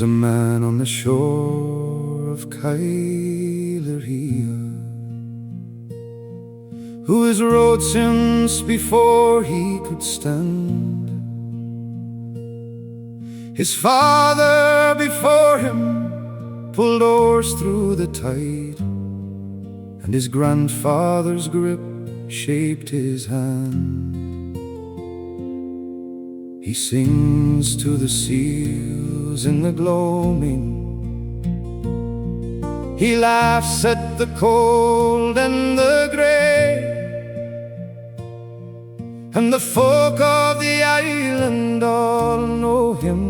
There's a man on the shore of Kylerhea who has rowed since before he could stand. His father before him pulled oars through the tide, and his grandfather's grip shaped his hand. He sings to the seals in the gloaming, he laughs at the cold and the grey, and the folk of the island all know him,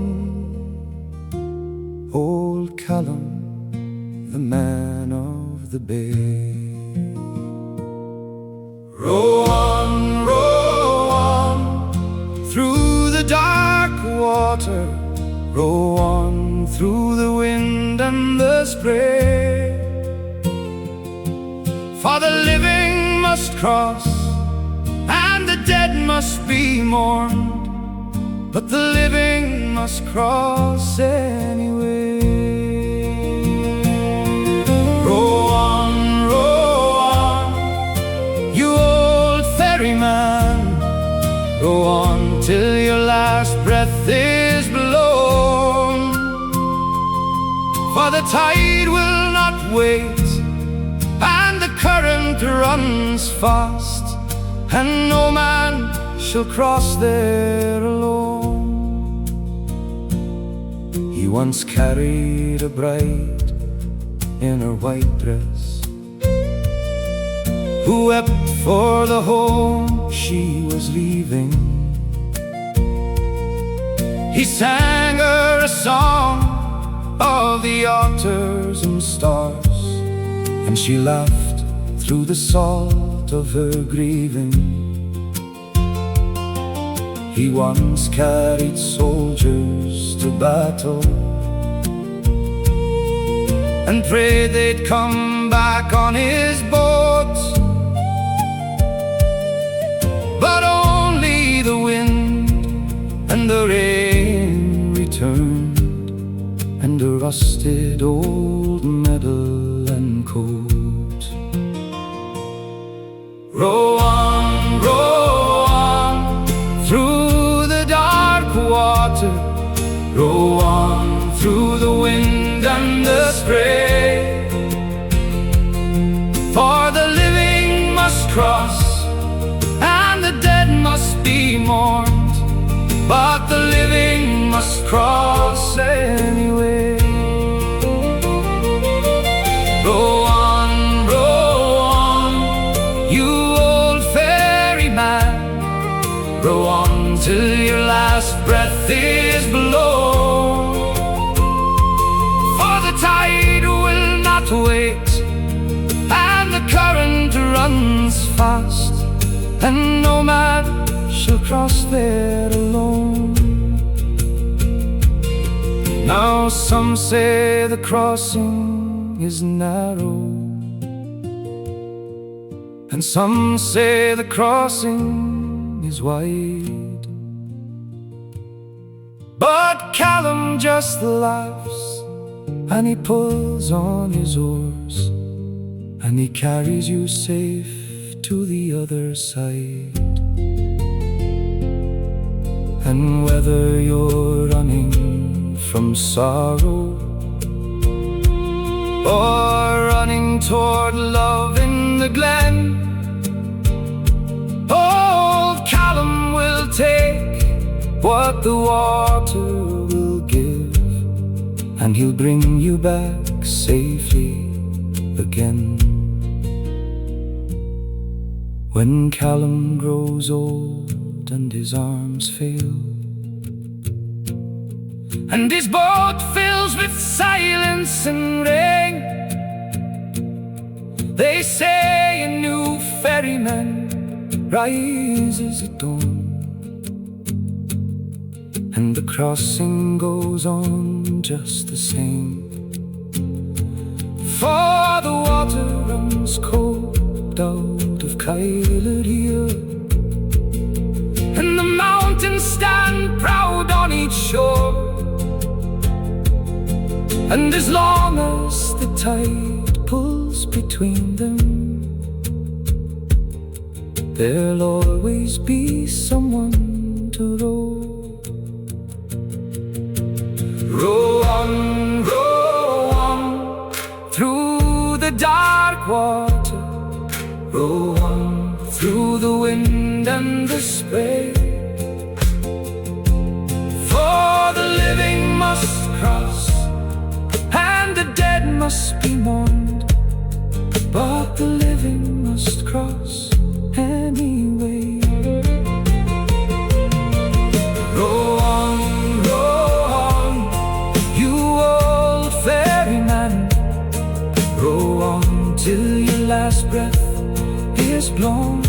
Old Callum, the man of the bay. Row on, through the dark water, row on through the wind and the spray. For the living must cross, and the dead must be mourned, but the living must cross anyway. Row on, you old ferryman, row on till your last breath is blown. For the tide will not wait, and the current runs fast, and no man shall cross there alone. He once carried a bride in her white dress, who wept for the home she was leaving. He sang her a song of the otters and stars, and she laughed through the salt of her grieving. He once carried soldiers to battle, and prayed they'd come back on his boat, but only the wind and the rain returned, and a rusted old medal and coat. Row on, through the dark water, row on through the wind and the spray. For the living must cross, and the dead must be mourned, but the living must cross anyway. Row on, you old ferryman, row on till your last breath is blown. For the tide will not wait, and the current runs fast, and no man shall cross there alone. Now some say the crossing is narrow, and some say the crossing is wide, but Callum just laughs, and he pulls on his oars, and he carries you safe to the other side. And whether you're running from sorrow, or running toward love in the glen, Old Callum will take what the water will give, and he'll bring you back safely again. When Callum grows old and his arms fail, and his boat fills with silence and rain, they say a new ferryman rises at dawn, and the crossing goes on just the same. For the water runs cold out of Kylerhea, and the mountains stand proud on each shore, And as long as the tide pulls between them, there'll always be someone to row. Row on, through the dark water. Row on, through the wind and the spray. For the living must cross, and the dead must be mourned, but the living must cross anyway. Row on, you old ferryman. Row on till your last breath is blown.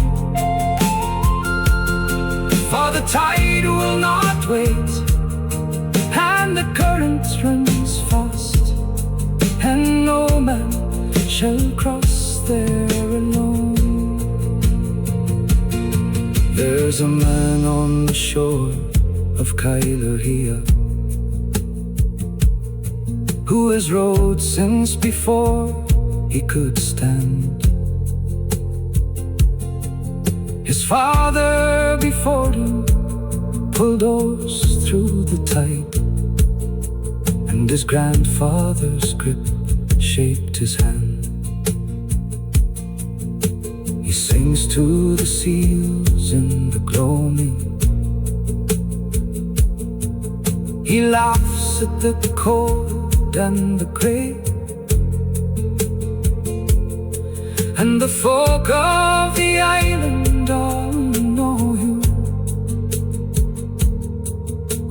For the tide will not wait, and the current runs fast, and no man shall cross there alone. There's a man on the shore of Kylerhea who has rowed since before he could stand. His father before him pulled oars through the tide, and his grandfather's grip shaped his hand. He sings to the seals in the gloaming. He laughs at the cold and the grey, and the folk of the island all know you.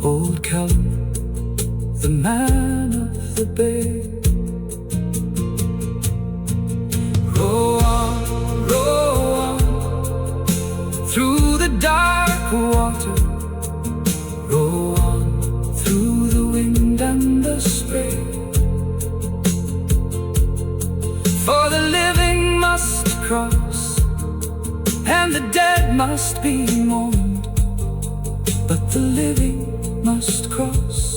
Old Callum, the man of the bay. Row on, through the dark water. Row on, through the wind and the spray. For the living must cross, and the dead must be mourned, but the living must cross